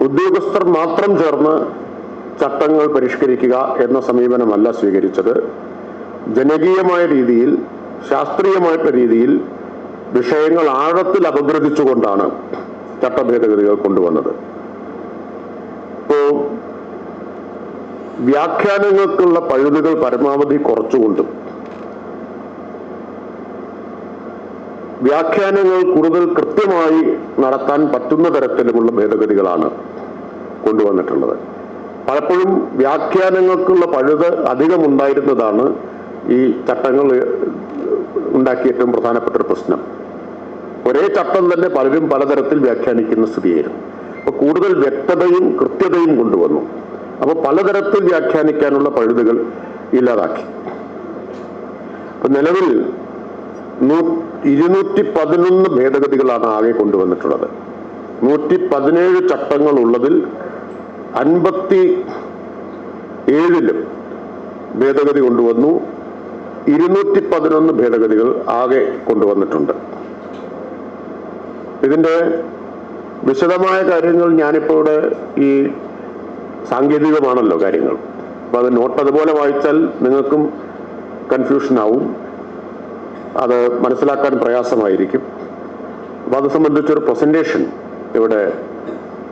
ഉദ്യോഗസ്ഥർ മാത്രം ചേർന്ന് ചട്ടങ്ങൾ പരിഷ്കരിക്കുക എന്ന സമീപനമല്ല സ്വീകരിച്ചത്. ജനകീയമായ രീതിയിൽ, ശാസ്ത്രീയമായിട്ടുള്ള രീതിയിൽ വിഷയങ്ങൾ ആഴത്തിൽ അപഗ്രഥിച്ചുകൊണ്ടാണ് ചട്ടഭേദഗതികൾ കൊണ്ടുവന്നത്. ഇപ്പോ വ്യാഖ്യാനങ്ങൾക്കുള്ള പഴുതുകൾ പരമാവധി കുറച്ചുകൊണ്ടും വ്യാഖ്യാനങ്ങൾ കൂടുതൽ കൃത്യമായി നടത്താൻ പറ്റുന്ന തരത്തിലുമുള്ള ഭേദഗതികളാണ് കൊണ്ടുവന്നിട്ടുള്ളത്. പലപ്പോഴും വ്യാഖ്യാനങ്ങൾക്കുള്ള പഴുത് അധികമുണ്ടായിരുന്നതാണ് ഈ ചട്ടങ്ങൾ ഉണ്ടാക്കിയ ഏറ്റവും പ്രധാനപ്പെട്ട ഒരു പ്രശ്നം. ഒരേ ചട്ടം തന്നെ പലരും പലതരത്തിൽ വ്യാഖ്യാനിക്കുന്ന സ്ഥിതിയായിരുന്നു. അപ്പൊ കൂടുതൽ വ്യക്തതയും കൃത്യതയും കൊണ്ടുവന്നു. അപ്പൊ പലതരത്തിൽ വ്യാഖ്യാനിക്കാനുള്ള പഴുതുകൾ ഇല്ലാതാക്കി. അപ്പൊ നിലവിൽ 211 ഭേദഗതികളാണ് ആകെ കൊണ്ടുവന്നിട്ടുള്ളത്. 117 ചട്ടങ്ങൾ ഉള്ളതിൽ 57 ഭേദഗതി കൊണ്ടുവന്നു. 211 ഭേദഗതികൾ ആകെ കൊണ്ടുവന്നിട്ടുണ്ട്. ഇതിന്റെ വിശദമായ കാര്യങ്ങൾ ഞാനിപ്പോൾ ഇവിടെ, ഈ സാങ്കേതികമാണല്ലോ കാര്യങ്ങൾ, അപ്പൊ അത് നോട്ട് അതുപോലെ വായിച്ചാൽ നിങ്ങൾക്കും കൺഫ്യൂഷൻ ആവും, അത് മനസ്സിലാക്കാൻ പ്രയാസമായിരിക്കും. അപ്പൊ അത് സംബന്ധിച്ചൊരു പ്രസന്റേഷൻ ഇവിടെ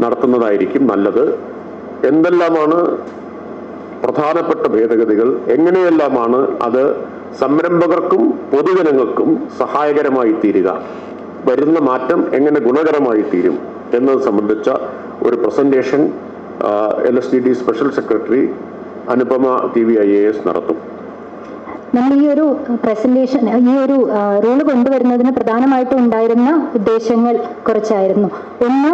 നടത്തുന്നതായിരിക്കും നല്ലത്. എന്തെല്ലാമാണ് പ്രധാനപ്പെട്ട ഭേദഗതികൾ, എങ്ങനെയെല്ലാമാണ് അത് സംരംഭകർക്കും പൊതുജനങ്ങൾക്കും സഹായകരമായി തീരുക, വരുന്ന മാറ്റം എങ്ങനെ ഗുണകരമായി തീരും എന്നത് സംബന്ധിച്ച ഒരു presentation LSTD special secretary Anupama TV IAS നടത്തും. നമ്മൾ ഈ ഒരു പ്രസന്റേഷൻ, ഈ ഒരു റൂള് കൊണ്ടുവരുന്നതിന് പ്രധാനമായിട്ടും ഉണ്ടായിരുന്ന ഉദ്ദേശങ്ങൾ കുറച്ചായിരുന്നു. ഒന്ന്,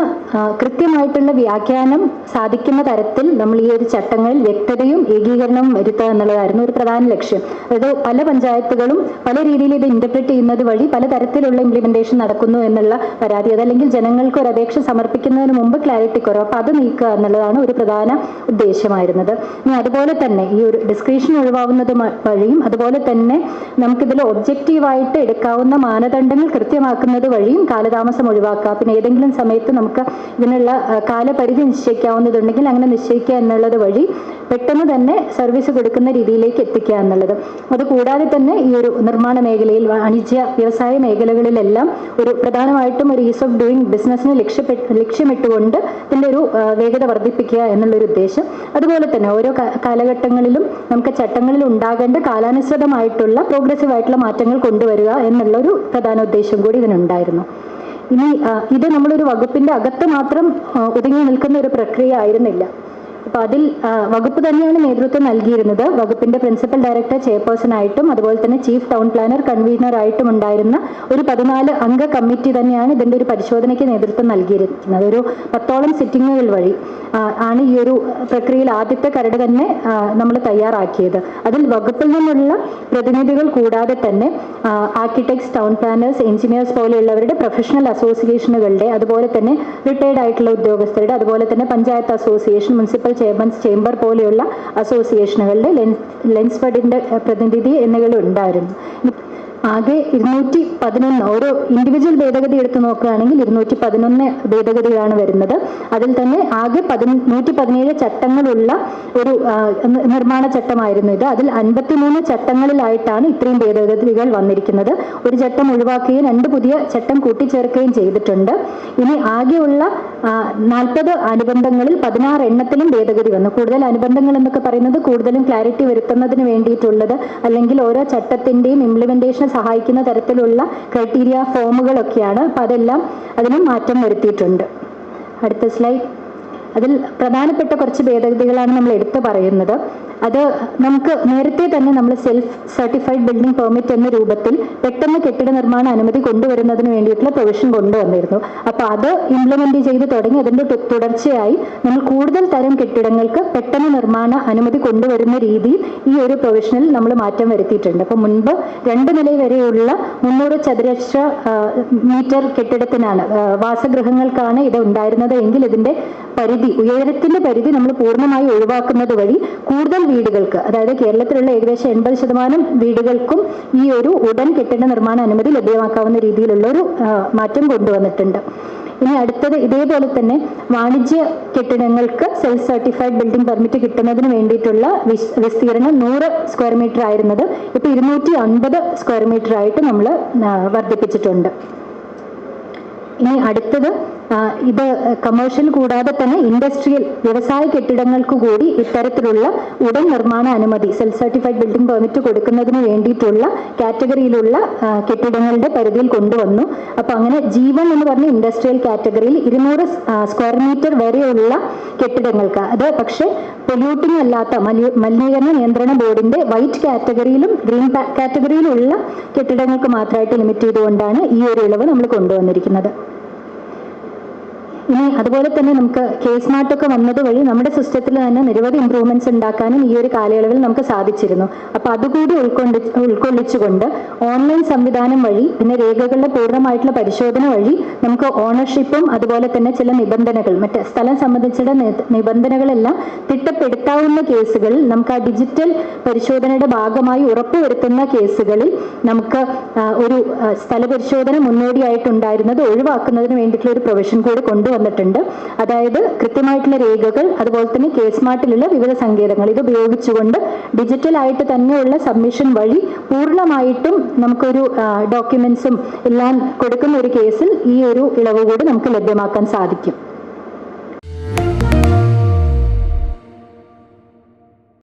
കൃത്യമായിട്ടുള്ള വ്യാഖ്യാനം സാധിക്കുന്ന തരത്തിൽ നമ്മൾ ഈ ഒരു ചട്ടങ്ങളിൽ വ്യക്തതയും ഏകീകരണവും വരുത്തുക എന്നുള്ളതായിരുന്നു ഒരു പ്രധാന ലക്ഷ്യം. അതായത് പല പഞ്ചായത്തുകളും പല രീതിയിൽ ഇത് ഇന്റർപ്രറ്റ് ചെയ്യുന്നത് വഴി പലതരത്തിലുള്ള ഇംപ്ലിമെന്റേഷൻ നടക്കുന്നു എന്നുള്ള പരാതി, അതല്ലെങ്കിൽ ജനങ്ങൾക്ക് ഒരു അപേക്ഷ സമർപ്പിക്കുന്നതിന് മുമ്പ് ക്ലാരിറ്റി കുറവ്, അപ്പൊ അത് നീക്കുക എന്നുള്ളതാണ് ഒരു പ്രധാന ഉദ്ദേശമായിരുന്നത്. ഇനി അതുപോലെ തന്നെ ഈ ഒരു ഡിസ്ക്രിപ്ഷൻ ഒഴിവാവുന്നത് വഴിയും അതുപോലെ തന്നെ നമുക്കിതിൽ ഒബ്ജക്റ്റീവായിട്ട് എടുക്കാവുന്ന മാനദണ്ഡങ്ങൾ കൃത്യമാക്കുന്നത് വഴിയും കാലതാമസം ഒഴിവാക്കുക. പിന്നെ ഏതെങ്കിലും സമയത്ത് നമുക്ക് ഇതിനുള്ള കാലപരിധി നിശ്ചയിക്കാവുന്നതുണ്ടെങ്കിൽ അങ്ങനെ നിശ്ചയിക്കുക എന്നുള്ളത് വഴി പെട്ടെന്ന് തന്നെ സർവീസ് കൊടുക്കുന്ന രീതിയിലേക്ക് എത്തിക്കുക എന്നുള്ളത്. അതുകൂടാതെ തന്നെ ഈ ഒരു നിർമ്മാണ മേഖലയിൽ, വാണിജ്യ വ്യവസായ മേഖലകളിലെല്ലാം ഒരു പ്രധാനമായിട്ടും ഒരു ഈസ് ഓഫ് ഡൂയിങ് ബിസിനസ്സിനെ ലക്ഷ്യമിട്ടുകൊണ്ട് ഇതിൻ്റെ ഒരു വേഗത വർദ്ധിപ്പിക്കുക എന്നുള്ളൊരു ഉദ്ദേശം. അതുപോലെ തന്നെ ഓരോ കാലഘട്ടങ്ങളിലും നമുക്ക് ചട്ടങ്ങളിൽ ഉണ്ടാകേണ്ട കാലാനുസൃതമായിട്ടുള്ള പ്രോഗ്രസീവ് ആയിട്ടുള്ള മാറ്റങ്ങൾ കൊണ്ടുവരിക എന്നുള്ളൊരു പ്രധാന ഉദ്ദേശം കൂടി ഇതിനുണ്ടായിരുന്നു. ഇനി ഇത് നമ്മളൊരു വകുപ്പിന്റെ അകത്ത് മാത്രം ഒതുങ്ങി നിൽക്കുന്ന ഒരു പ്രക്രിയ ആയിരുന്നില്ല. അപ്പൊ അതിൽ വകുപ്പ് തന്നെയാണ് നേതൃത്വം നൽകിയിരുന്നത്. വകുപ്പിന്റെ പ്രിൻസിപ്പൽ ഡയറക്ടർ ചെയർപേഴ്സൺ ആയിട്ടും അതുപോലെ തന്നെ ചീഫ് ടൗൺ പ്ലാനർ കൺവീനർ ആയിട്ടും ഉണ്ടായിരുന്ന ഒരു 14 അംഗ കമ്മിറ്റി തന്നെയാണ് ഇതിന്റെ ഒരു പരിശോധനയ്ക്ക് നേതൃത്വം നൽകിയിരിക്കുന്നത്. ഒരു 10ഓളം സിറ്റിങ്ങുകൾ വഴി ആണ് ഈ ഒരു പ്രക്രിയയിൽ ആദ്യത്തെ കരട് തന്നെ നമ്മൾ തയ്യാറാക്കിയത്. അതിൽ വകുപ്പിൽ നിന്നുള്ള പ്രതിനിധികൾ കൂടാതെ തന്നെ ആർക്കിടെക്ട്സ്, ടൗൺ പ്ലാനേഴ്സ്, എഞ്ചിനീയേഴ്സ് പോലെയുള്ളവരുടെ പ്രൊഫഷണൽ അസോസിയേഷനുകളുടെ, അതുപോലെ തന്നെ റിട്ടയർഡ് ആയിട്ടുള്ള ഉദ്യോഗസ്ഥരുടെ, അതുപോലെ തന്നെ panchayat association, municipal chairmans chamber പോലെയുള്ള അസോസിയേഷനുകളുടെ, ലെൻസ്ഫെഡിന്റെ പ്രതിനിധി എന്നിവയും ഉണ്ടായിരുന്നു. ആകെ 211, ഓരോ ഇൻഡിവിജ്വൽ ഭേദഗതി എടുത്ത് നോക്കുകയാണെങ്കിൽ 211 ഭേദഗതികളാണ് വരുന്നത്. അതിൽ തന്നെ ആകെ 117 ചട്ടങ്ങളുള്ള ഒരു നിർമ്മാണ ചട്ടമായിരുന്നു ഇത്. അതിൽ 53 ചട്ടങ്ങളിലായിട്ടാണ് ഇത്രയും ഭേദഗതികൾ വന്നിരിക്കുന്നത്. ഒരു ചട്ടം ഒഴിവാക്കുകയും 2 പുതിയ ചട്ടം കൂട്ടിച്ചേർക്കുകയും ചെയ്തിട്ടുണ്ട്. ഇനി ആകെയുള്ള 40 അനുബന്ധങ്ങളിൽ 16 എണ്ണത്തിലും ഭേദഗതി വന്നു. കൂടുതൽ അനുബന്ധങ്ങൾ എന്നൊക്കെ പറയുന്നത് കൂടുതലും ക്ലാരിറ്റി വരുത്തുന്നതിന് വേണ്ടിയിട്ടുള്ളത്, അല്ലെങ്കിൽ ഓരോ ചട്ടത്തിന്റെയും ഇംപ്ലിമെന്റേഷൻ സഹായിക്കുന്ന തരത്തിലുള്ള ക്രൈറ്റീരിയ ഫോമുകളൊക്കെയാണ്. അപ്പൊ അതെല്ലാം അതിനും മാറ്റം വരുത്തിയിട്ടുണ്ട്. അടുത്ത സ്ലൈഡ്. അതിൽ പ്രധാനപ്പെട്ട കുറച്ച് ഭേദഗതികളാണ് നമ്മൾ എടുത്തു പറയുന്നത്. അത് നമുക്ക് നേരത്തെ തന്നെ നമ്മൾ സെൽഫ് സർട്ടിഫൈഡ് ബിൽഡിംഗ് പെർമിറ്റ് എന്ന രൂപത്തിൽ പെട്ടെന്ന് കെട്ടിട നിർമ്മാണ അനുമതി കൊണ്ടുവരുന്നതിന് വേണ്ടിയിട്ടുള്ള പ്രൊവിഷൻ കൊണ്ടുവന്നിരുന്നു. അപ്പൊ അത് ഇംപ്ലിമെന്റ് ചെയ്ത് തുടങ്ങി അതിന്റെ തുടർച്ചയായി നമ്മൾ കൂടുതൽ തരം കെട്ടിടങ്ങൾക്ക് പെട്ടെന്ന് നിർമ്മാണ അനുമതി കൊണ്ടുവരുന്ന രീതിയിൽ ഈ ഒരു പ്രൊവിഷനിൽ നമ്മൾ മാറ്റം വരുത്തിയിട്ടുണ്ട്. അപ്പൊ മുൻപ് 2 നില വരെയുള്ള 300 ചതുരശ്ര മീറ്റർ കെട്ടിടത്തിനാണ്, വാസഗൃഹങ്ങൾക്കാണ് ഇത് ഉണ്ടായിരുന്നത് എങ്കിൽ ഇതിന്റെ ഉയരത്തിന്റെ പരിധി നമ്മൾ പൂർണ്ണമായി ഒഴിവാക്കുന്നത് വഴി കൂടുതൽ വീടുകൾക്ക്, അതായത് കേരളത്തിലുള്ള ഏകദേശം 80% വീടുകൾക്കും ഈ ഒരു ഉടൻ കെട്ടിട നിർമ്മാണ അനുമതി ലഭ്യമാക്കാവുന്ന രീതിയിലുള്ള ഒരു മാറ്റം കൊണ്ടുവന്നിട്ടുണ്ട്. ഇനി അടുത്തത് ഇതേപോലെ തന്നെ വാണിജ്യ കെട്ടിടങ്ങൾക്ക് സെൽഫ് സർട്ടിഫൈഡ് ബിൽഡിംഗ് പെർമിറ്റ് കിട്ടുന്നതിന് വേണ്ടിയിട്ടുള്ള വിസ്തീർണം 100 സ്ക്വയർ മീറ്റർ ആയിരുന്നത് ഇപ്പൊ 250 സ്ക്വയർ മീറ്റർ ആയിട്ട് നമ്മൾ വർദ്ധിപ്പിച്ചിട്ടുണ്ട്. ഇനി അടുത്തത് ഇത് കമേഴ്ഷ്യൽ കൂടാതെ തന്നെ ഇൻഡസ്ട്രിയൽ വ്യവസായ കെട്ടിടങ്ങൾക്ക് കൂടി ഇത്തരത്തിലുള്ള ഉടൻ നിർമ്മാണ അനുമതി സെൽഫ് സർട്ടിഫൈഡ് ബിൽഡിംഗ് പെർമിറ്റ് കൊടുക്കുന്നതിന് വേണ്ടിയിട്ടുള്ള കാറ്റഗറിയിലുള്ള കെട്ടിടങ്ങളുടെ പരിധിയിൽ കൊണ്ടുവന്നു. അപ്പൊ അങ്ങനെ G1 എന്ന് പറഞ്ഞ ഇൻഡസ്ട്രിയൽ കാറ്റഗറിയിൽ 200 സ്ക്വയർ മീറ്റർ വരെയുള്ള കെട്ടിടങ്ങൾക്ക്, അത് പക്ഷേ പൊല്യൂട്ടിംഗ് അല്ലാത്ത മലിനീകരണ നിയന്ത്രണ ബോർഡിന്റെ വൈറ്റ് കാറ്റഗറിയിലും ഗ്രീൻ കാറ്റഗറിയിലുള്ള കെട്ടിടങ്ങൾക്ക് മാത്രമായിട്ട് ലിമിറ്റ് ചെയ്തുകൊണ്ടാണ് ഈ ഒരു ഇളവ് നമ്മൾ കൊണ്ടുവന്നിരിക്കുന്നത്. ഇനി അതുപോലെ തന്നെ നമുക്ക് കേസ് മാർട്ടൊക്കെ വന്നത് വഴി നമ്മുടെ സിസ്റ്റത്തിൽ തന്നെ നിരവധി ഇംപ്രൂവ്മെന്റ്സ് ഉണ്ടാക്കാനും ഈ ഒരു കാലയളവിൽ നമുക്ക് സാധിച്ചിരുന്നു. അപ്പൊ അതുകൂടി ഉൾക്കൊള്ളിച്ചുകൊണ്ട് ഓൺലൈൻ സംവിധാനം വഴി പിന്നെ രേഖകളുടെ പൂർണ്ണമായിട്ടുള്ള പരിശോധന വഴി നമുക്ക് ഓണർഷിപ്പും അതുപോലെ തന്നെ ചില നിബന്ധനകൾ മറ്റ് സ്ഥലം സംബന്ധിച്ചുള്ള നിബന്ധനകളെല്ലാം തിട്ടപ്പെടുത്താവുന്ന കേസുകളിൽ നമുക്ക് ആ ഡിജിറ്റൽ പരിശോധനയുടെ ഭാഗമായി ഉറപ്പുവരുത്തുന്ന കേസുകളിൽ നമുക്ക് ഒരു സ്ഥല പരിശോധന മുന്നോടിയായിട്ടുണ്ടായിരുന്നത് ഒഴിവാക്കുന്നതിന് വേണ്ടിയിട്ടുള്ള ഒരു പ്രൊവിഷൻ കൂടി കൊണ്ടുവന്നിട്ടുണ്ട്. അതായത് കൃത്യമായിട്ടുള്ള രേഖകൾ അതുപോലെ തന്നെ കേസ് മാർട്ടിലുള്ള വിവിധ സങ്കേതങ്ങൾ ഇത് ഉപയോഗിച്ചുകൊണ്ട് ഡിജിറ്റൽ ആയിട്ട് തന്നെയുള്ള സബ്മിഷൻ വഴി പൂർണ്ണമായിട്ടും നമുക്കൊരു ഡോക്യുമെന്റ്സും എല്ലാം കൊടുക്കുന്ന ഒരു കേസിൽ ഈ ഒരു ഇളവ് കൂടി നമുക്ക് ലഭ്യമാക്കാൻ സാധിക്കും.